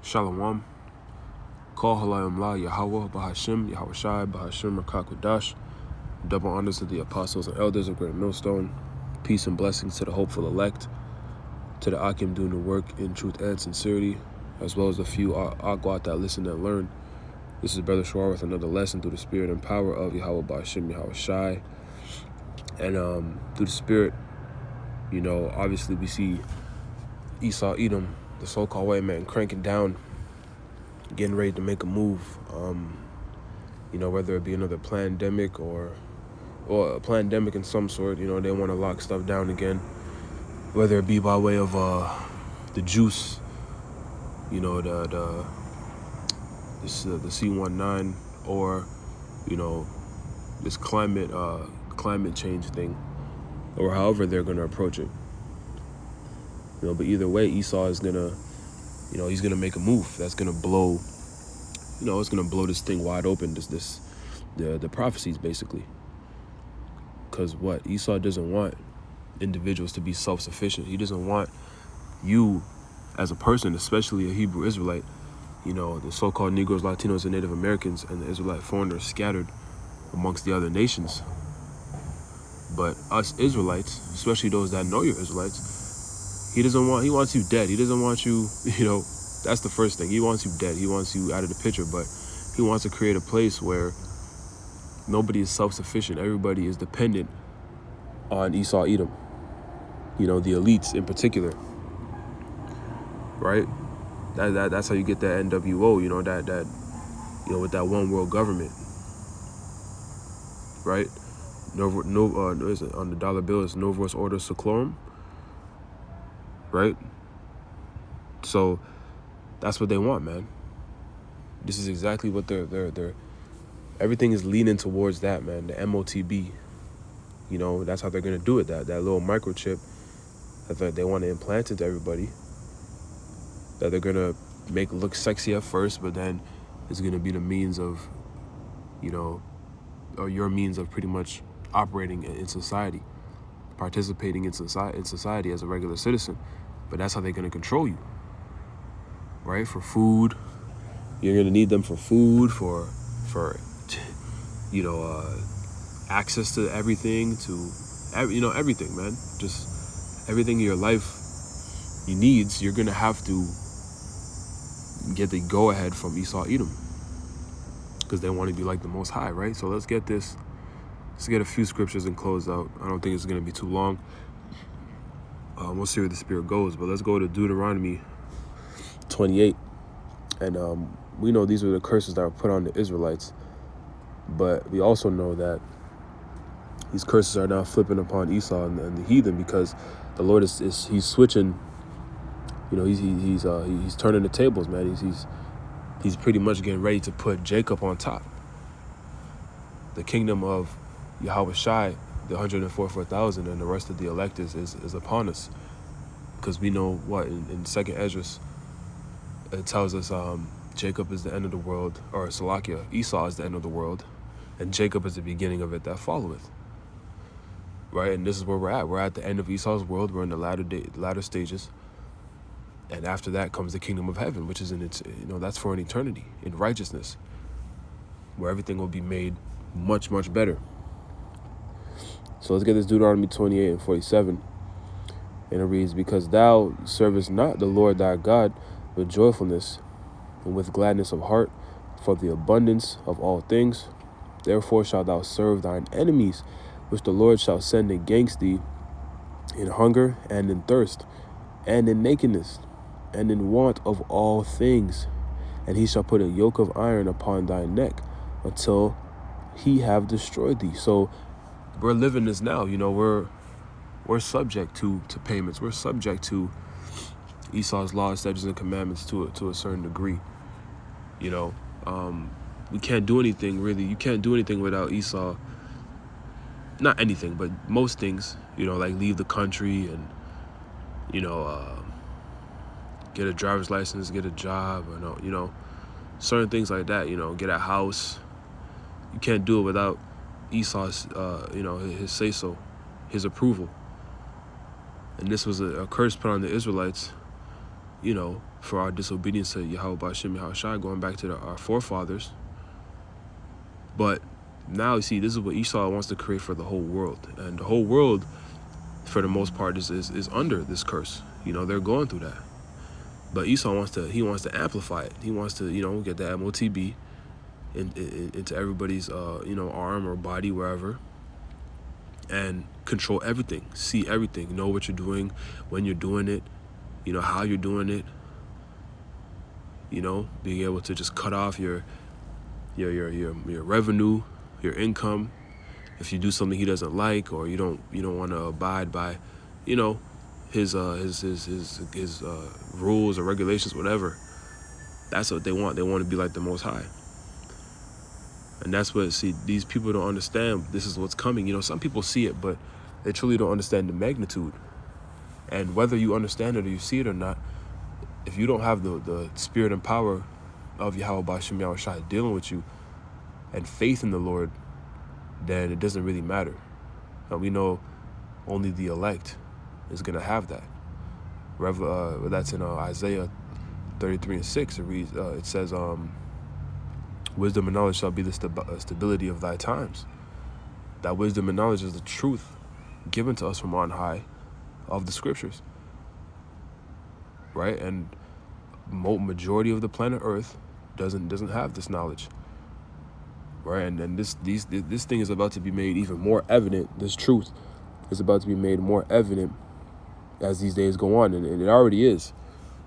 Shalom. Call Halayim La Yahweh, Bahashim, Yahweh Shai, Bahashim, Rakakwadash. Double honors to the apostles and elders of Great Millstone. Peace and blessings to the hopeful elect, to the Akim doing the work in truth and sincerity, as well as the few Agwat that listen and learn. This is Brother Shawar with another lesson through the spirit and power of Yahweh Bahashim, Yahweh Shai. And through the spirit, you know, obviously we see Esau Edom, the so-called white man, cranking down, getting ready to make a move. You know, whether it be another pandemic or a pandemic in some sort, you know, they want to lock stuff down again. Whether it be by way of the juice, you know, the C19, or, you know, this climate change thing, or however they're gonna approach it. You know, but either way, Esau is gonna, you know, he's gonna make a move that's gonna blow, you know, it's gonna blow this thing wide open. The prophecies basically. Because what Esau doesn't want individuals to be self-sufficient. He doesn't want you as a person, especially a Hebrew Israelite, you know, the so-called Negros, Latinos, and Native Americans, and the Israelite foreigners scattered amongst the other nations. But us Israelites, especially those that know you're Israelites, he wants you dead. He doesn't want you, you know, that's the first thing. He wants you dead. He wants you out of the picture, but he wants to create a place where nobody is self-sufficient. Everybody is dependent on Esau Edom. You know, the elites in particular, right? That's how you get that NWO, you know, that you know, with that one world government, right? Is it on the dollar bill? It's Novus Ordo Seclorum, right? So that's what they want, man. This is exactly what they're everything is leaning towards that, man. The MOTB, you know, that's how they're gonna do it. That little microchip that they want to implant into everybody, that they're gonna make look sexy at first, but then it's gonna be the means of, you know, or your means of pretty much operating in society, participating in society as a regular citizen. But that's how they're gonna control you, right? For food, you're gonna need them for food, for you know, access to everything, you know, everything, man. Just everything in your life you needs, you're gonna have to get the go-ahead from Esau Edom, because they want to be like the Most High, right? So let's get a few scriptures and close out. I don't think it's gonna be too long. We'll see where the spirit goes, but let's go to Deuteronomy 28. And we know these were the curses that were put on the Israelites, but we also know that these curses are now flipping upon Esau and the heathen, because the Lord he's switching. You know, he's turning the tables, man. He's pretty much getting ready to put Jacob on top. The kingdom of Yahweh Shai, the 144,000, and the rest of the elect is upon us, because we know what in Second Esdras it tells us Jacob is the end of the world, or Salakia, Esau is the end of the world, and Jacob is the beginning of it that followeth. Right, and this is where we're at. We're at the end of Esau's world. We're in the latter stages, and after that comes the kingdom of heaven, which is in its, you know, that's for an eternity in righteousness, where everything will be made much, much better. So let's get this Deuteronomy 28 and 47, and it reads, "Because thou servest not the Lord thy God with joyfulness and with gladness of heart for the abundance of all things, therefore shalt thou serve thine enemies, which the Lord shall send against thee in hunger and in thirst and in nakedness and in want of all things. And he shall put a yoke of iron upon thy neck until he have destroyed thee." So we're living this now. You know, we're subject to payments. We're subject to Esau's laws, statutes, and commandments to a certain degree. You know, we can't do anything really. You can't do anything without Esau. Not anything, but most things, you know, like leave the country and, you know, get a driver's license, get a job, or, you know, certain things like that, you know, get a house. You can't do it without Esau's, you know, his say-so, his approval. And this was a curse put on the Israelites, you know, for our disobedience to Yahweh B'Shem Yahushai, going back to our forefathers. But now, you see, this is what Esau wants to create for the whole world. And the whole world, for the most part, is under this curse. You know, they're going through that. But Esau wants to amplify it. He wants to, you know, get the MOTB into everybody's, you know, arm or body, wherever, and control everything, see everything, know what you're doing, when you're doing it, you know, how you're doing it, you know, being able to just cut off your revenue, your income, if you do something he doesn't like, or you don't want to abide by, you know, his rules or regulations, whatever. That's what they want. They want to be like the Most High. And that's what, see, these people don't understand this is what's coming. You know, some people see it, but they truly don't understand the magnitude. And whether you understand it or you see it or not, if you don't have the spirit and power of Yahweh B'Shem Yahushai dealing with you and faith in the Lord, then it doesn't really matter. And we know only the elect is going to have that. That's in Isaiah 33:6. It reads, it says, wisdom and knowledge shall be the stability of thy times. That wisdom and knowledge is the truth given to us from on high of the scriptures, right? And majority of the planet Earth doesn't have this knowledge, right? And this thing is about to be made even more evident. This truth is about to be made more evident as these days go on, and it already is.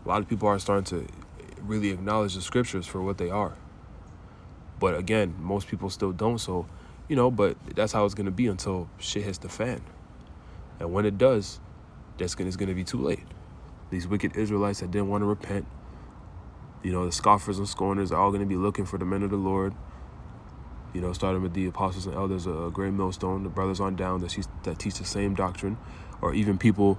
A lot of people are starting to really acknowledge the scriptures for what they are. But again, most people still don't. So, you know, but that's how it's going to be until shit hits the fan. And when it does, it's going to be too late. These wicked Israelites that didn't want to repent, you know, the scoffers and scorners are all going to be looking for the men of the Lord. You know, starting with the apostles and elders, a great millstone, the brothers on down that teach the same doctrine, or even people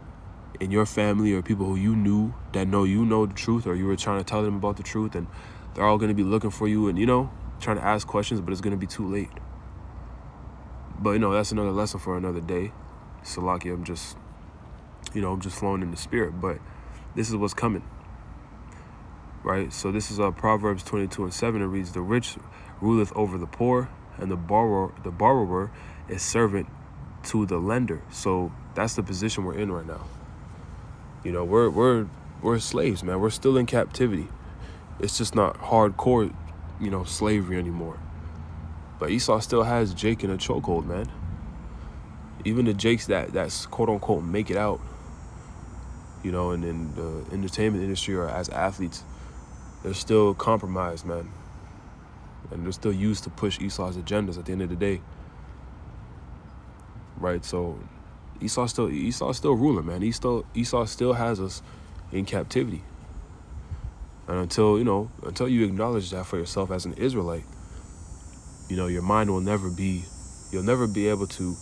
in your family or people who you knew that know the truth, or you were trying to tell them about the truth, and they're all going to be looking for you and, you know, trying to ask questions, but it's going to be too late. But, you know, that's another lesson for another day. Salaki, I'm just flowing in the spirit, but this is what's coming, right? So this is Proverbs 22:7. It reads, the rich ruleth over the poor, and the borrower is servant to the lender. So that's the position we're in right now. You know, we're slaves, man. We're still in captivity. It's just not hardcore, you know, slavery anymore. But Esau still has Jake in a chokehold, man. Even the Jakes that's quote unquote make it out, you know, and in the entertainment industry or as athletes, they're still compromised, man. And they're still used to push Esau's agendas at the end of the day. Right? So Esau's still ruling, man. Esau still has us in captivity. And until you acknowledge that for yourself as an Israelite, you know, your mind will never be, you'll never be able to,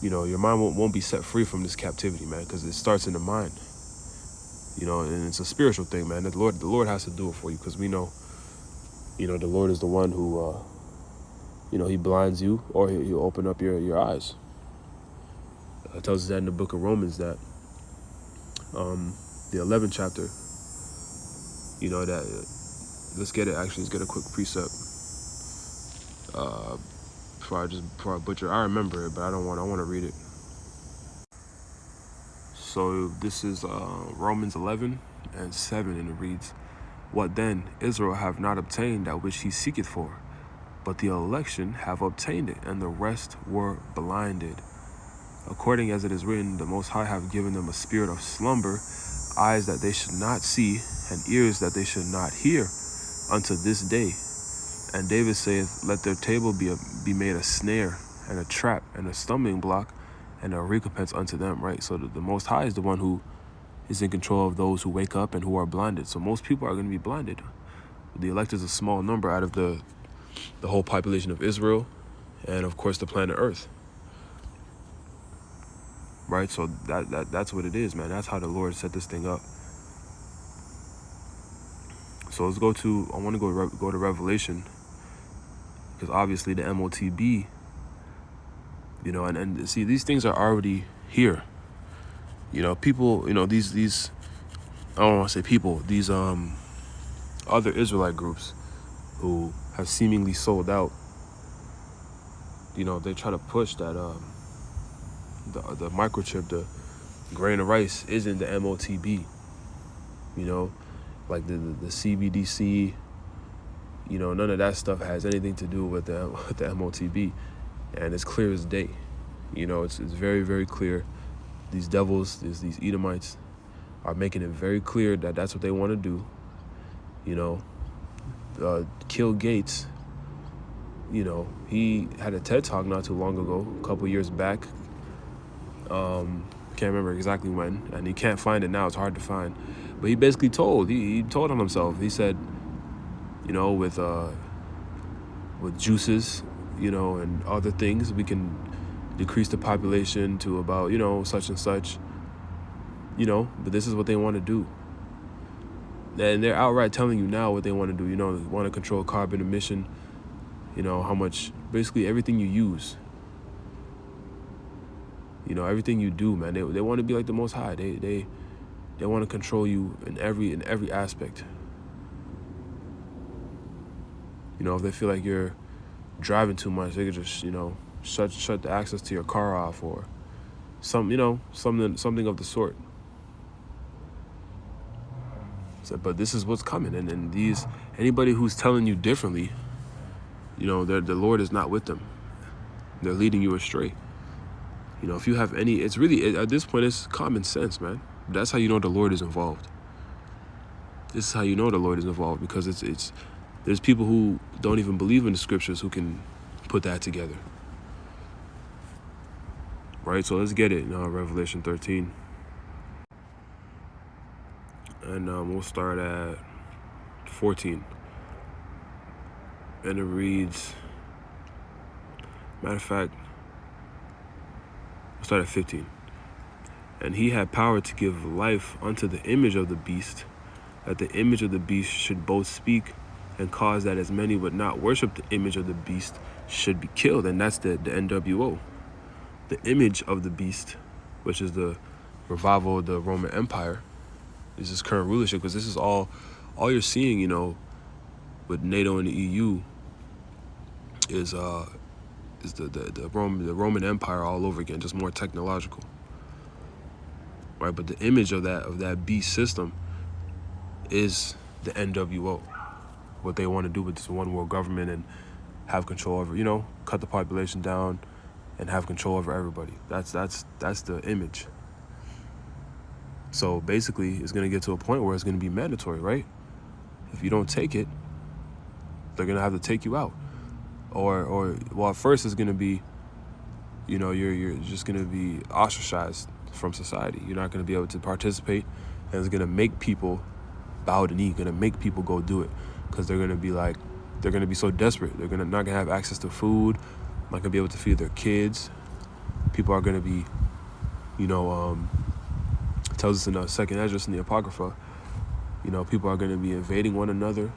you know, your mind won't be set free from this captivity, man, because it starts in the mind. You know, and it's a spiritual thing, man. The Lord has to do it for you, because we know, you know, the Lord is the one who, you know, he blinds you, or he'll open up your eyes. It tells us that in the book of Romans, that the 11th chapter, you know, that let's get a quick precept before I butcher. I remember it, but I want to read it. So this is Romans 11:7, and it reads, what then? Israel have not obtained that which he seeketh for, but the election have obtained it, and the rest were blinded. According as it is written, the Most High have given them a spirit of slumber, eyes that they should not see, and ears that they should not hear, unto this day. And David saith, let their table be made a snare, and a trap, and a stumbling block, and a recompense unto them, right? So the Most High is the one who is in control of those who wake up and who are blinded. So most people are going to be blinded. The elect is a small number out of the whole population of Israel, and of course the planet Earth. Right? So that's what it is, man. That's how the Lord set this thing up. So let's go to, I want to go to Revelation, because obviously the MOTB, you know, and see, these things are already here. You know, people, you know, these I don't want to say people, these other Israelite groups who have seemingly sold out. You know, they try to push that the microchip, the grain of rice isn't the MOTB. You know, like the CBDC. You know, none of that stuff has anything to do with the MOTB, and it's clear as day. You know, it's very, very clear. These devils, these Edomites, are making it very clear that that's what they want to do. You know, kill Gates. You know, he had a TED Talk not too long ago, a couple years back. Can't remember exactly when, and he can't find it now. It's hard to find. But he basically told on himself. He said, you know, with juices, you know, and other things, we can decrease the population to about, you know, such and such. You know, but this is what they want to do. And they're outright telling you now what they want to do. You know, they want to control carbon emission. You know, how much, basically everything you use. You know, everything you do, man. They want to be like the Most High. They want to control you in every aspect. You know, if they feel like you're driving too much, they could just, you know, shut the access to your car off, or something of the sort. So, but this is what's coming, and anybody who's telling you differently, you know, the Lord is not with them. They're leading you astray. You know, if you have any, it's really, at this point, it's common sense, man. That's how you know the Lord is involved. This is how you know the Lord is involved, because there's people who don't even believe in the scriptures who can put that together. Right, so let's get it now, Revelation 13. And we'll start at 14. And it reads, matter of fact, we'll start at 15. And he had power to give life unto the image of the beast, that the image of the beast should both speak and cause that as many would not worship the image of the beast should be killed. And that's the NWO. The image of the beast, which is the revival of the Roman Empire, is this current rulership, because this is all you're seeing, you know, with NATO and the EU is the Roman Empire all over again, just more technological. Right, but the image of that beast system is the NWO. What they want to do with this one world government and have control over, you know, cut the population down and have control over everybody. That's the image. So basically, it's going to get to a point where it's going to be mandatory, right? If you don't take it, they're going to have to take you out. Or at first it's going to be, you know, you're just going to be ostracized from society. You're not going to be able to participate, and it's going to make people bow the knee, going to make people go do it, because they're going to be so desperate. They're not going to have access to food, not going to be able to feed their kids. People are going to be, you know, it tells us in the second address in the Apocrypha, you know, people are going to be invading one another,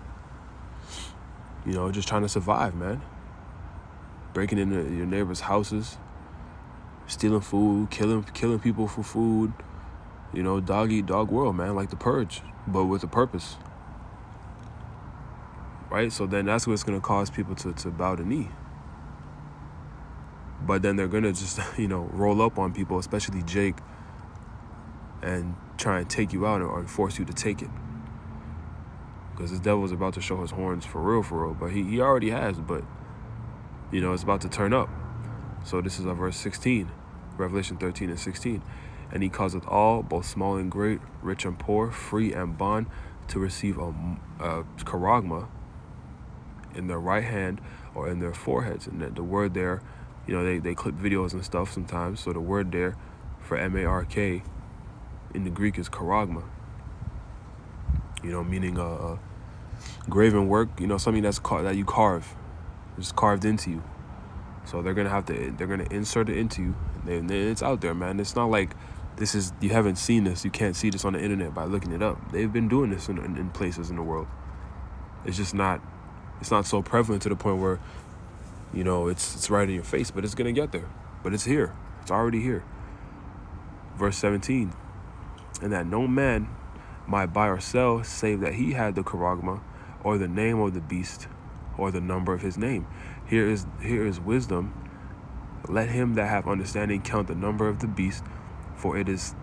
you know, just trying to survive, man. Breaking into your neighbors' houses, stealing food, killing people for food, you know, dog eat dog world, man, like the Purge, but with a purpose. Right? So then that's what's going to cause people to bow the knee. But then they're going to just, you know, roll up on people, especially Jake, and try and take you out or force you to take it. Because this devil's about to show his horns for real. But he already has, but, you know, it's about to turn up. So this is verse 16, Revelation 13 and 16. And he causeth all, both small and great, rich and poor, free and bond, to receive a charagma in their right hand or in their foreheads. And the word there, you know, they clip videos and stuff sometimes. So the word there for M-A-R-K in the Greek is charagma. You know, meaning graven work, you know, something that you carve. It's carved into you. So they're gonna insert it into you, and it's out there, man. It's not like you haven't seen this. You can't see this on the internet by looking it up. They've been doing this in places in the world. It's just not so prevalent to the point where, you know, it's right in your face, but it's gonna get there. But it's here. It's already here. Verse 17, and that no man might buy or sell, save that he had the charagma, or the name of the beast, or the number of his name. Here is wisdom. Let him that have understanding count the number of the beast, for it is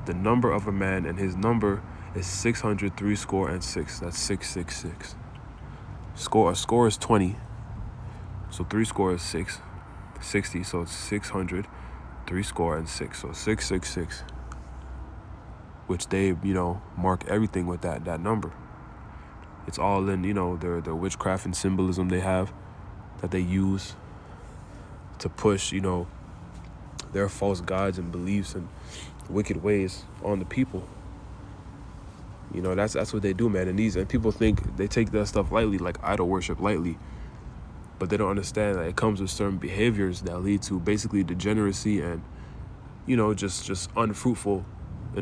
the number of a man, and his number is 666. That's 666. A score is 20. So 3 score is 60. So it's 600, 3 score and 6. So 666. Which they, mark everything with that number. It's all in, their witchcraft and symbolism they have that they use to push, their false gods and beliefs and wicked ways on the people. That's what they do, man. And people think they take that stuff lightly, like idol worship lightly. But they don't understand that it comes with certain behaviors that lead to basically degeneracy and, just an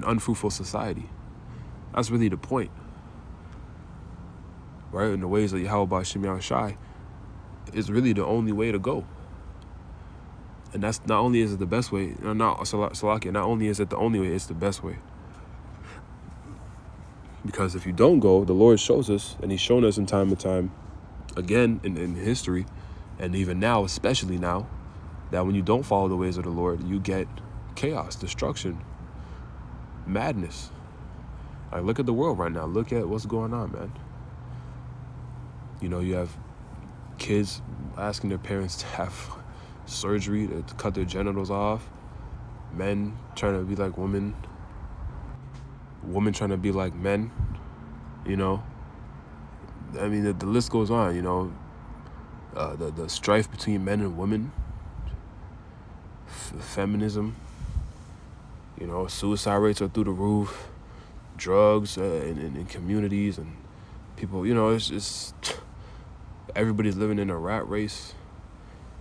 unfruitful society. That's really the point. Right? In the ways of Yahweh Shemiah Shai is really the only way to go. And that's not only is it the best way, not only is it the only way, it's the best way. Because if you don't go, the Lord shows us, and he's shown us in time and time, again in history, and even now, especially now, that when you don't follow the ways of the Lord, you get chaos, destruction, madness. Like, look at the world right now. Look at what's going on, man. You have kids asking their parents to have surgery to cut their genitals off, men trying to be like women trying to be like men, I mean, the list goes on, the strife between men and women, feminism, suicide rates are through the roof, drugs in communities, and people, it's just, everybody's living in a rat race.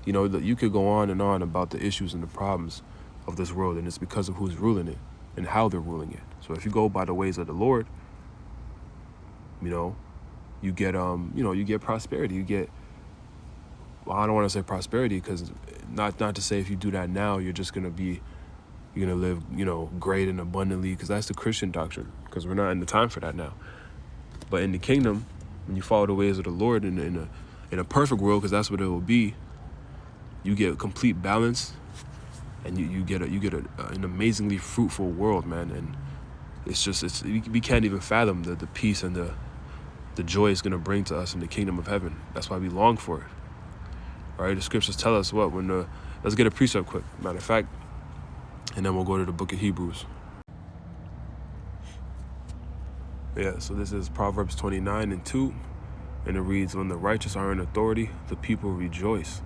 You could go on and on about the issues and the problems of this world, and it's because of who's ruling it and how they're ruling it. So if you go by the ways of the Lord, you get you get prosperity. You get, well, I don't want to say prosperity, because not to say if you do that now you're gonna live great and abundantly, because that's the Christian doctrine, because we're not in the time for that now. But in the kingdom, when you follow the ways of the Lord in a perfect world, because that's what it will be, you get complete balance, and you get an amazingly fruitful world, man. And we can't even fathom the peace and the joy it's gonna bring to us in the kingdom of heaven. That's why we long for it. All right, the scriptures tell us let's get a precept quick, matter of fact, and then we'll go to the book of Hebrews. Yeah, so this is Proverbs 29:2, and it reads, "When the righteous are in authority, the people rejoice.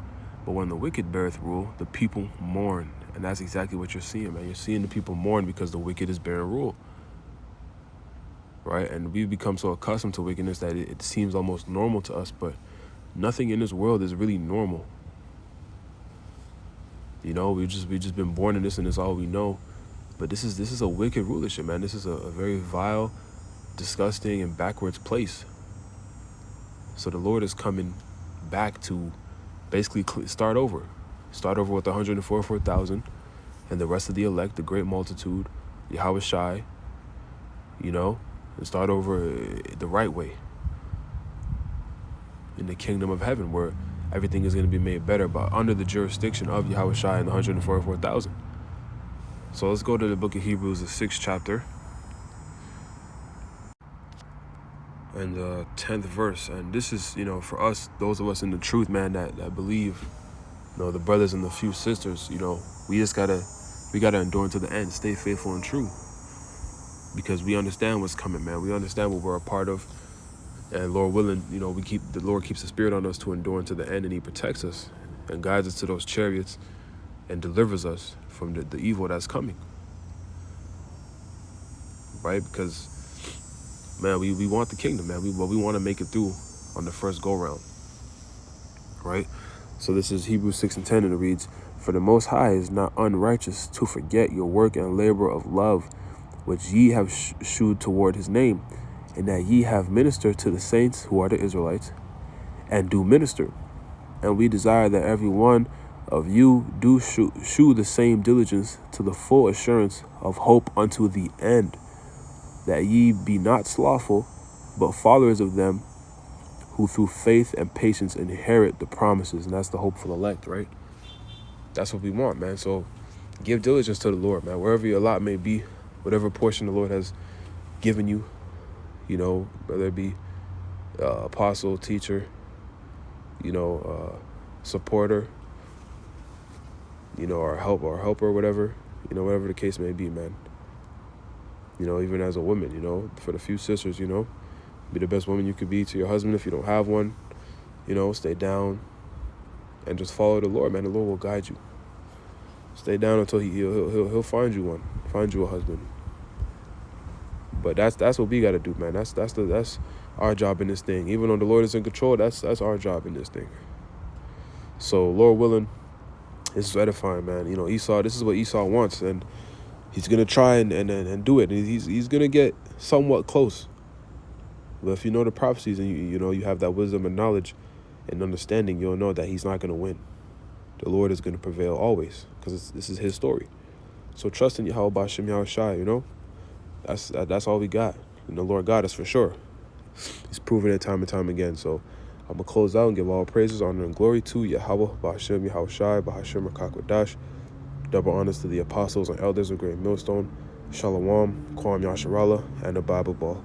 But when the wicked beareth rule, the people mourn." And that's exactly what you're seeing, man. You're seeing the people mourn because the wicked is bearing rule. Right? And we've become so accustomed to wickedness that it seems almost normal to us, but nothing in this world is really normal. We've just been born in this, and it's all we know. But this is a wicked rulership, man. This is a very vile, disgusting, and backwards place. So the Lord is coming back to basically start over with 144,000 and the rest of the elect, the great multitude, Yahweh Shai, and start over the right way in the kingdom of heaven, where everything is going to be made better, but under the jurisdiction of Yahweh Shai and the 144,000. So let's go to the book of Hebrews, the 6th chapter, and the 10th verse. And this is, for us, those of us in the truth, man, that believe, the brothers and the few sisters, we gotta endure unto the end, stay faithful and true, because we understand what's coming, man. We understand what we're a part of, and Lord willing, the Lord keeps the spirit on us to endure unto the end, and he protects us and guides us to those chariots and delivers us from the evil that's coming. Right? Because, man, we want the kingdom, man. We want to make it through on the first go round. Right? So this is Hebrews 6:10, and it reads, "For the Most High is not unrighteous to forget your work and labor of love, which ye have shewed toward his name, and that ye have ministered to the saints who are the Israelites, and do minister. And we desire that every one of you do shew the same diligence to the full assurance of hope unto the end, that ye be not slothful, but followers of them who through faith and patience inherit the promises. And that's the hopeful elect, right? That's what we want, man. So give diligence to the Lord, man. Wherever your lot may be, whatever portion the Lord has given you, you know, whether it be apostle, teacher, you know, supporter, you know, or helper, whatever, you know, whatever the case may be, man. You know, even as a woman, you know, for the few sisters, you know, be the best woman you could be to your husband if you don't have one. You know, stay down and just follow the Lord, man. The Lord will guide you. Stay down until he'll find you one, find you a husband. But that's what we got to do, man. That's our job in this thing. Even though the Lord is in control, that's our job in this thing. So, Lord willing, this is edifying, man. You know, Esau, this is what Esau wants, and he's gonna try and do it. He's gonna get somewhat close. But if you know the prophecies and you know you have that wisdom and knowledge and understanding, you'll know that he's not gonna win. The Lord is gonna prevail always, because this is his story. So trust in Yahweh B'Shem Yahushai, you know. That's all we got. And the Lord got us for sure. He's proven it time and time again. So I'm going to close out and give all praises, honor, and glory to Yahweh B'Shem Yahushai B'Hashem Rakakwadash. Double honors to the apostles and elders of Great Millstone. Shalom, Kwam Yasharala, and the Bible Ball.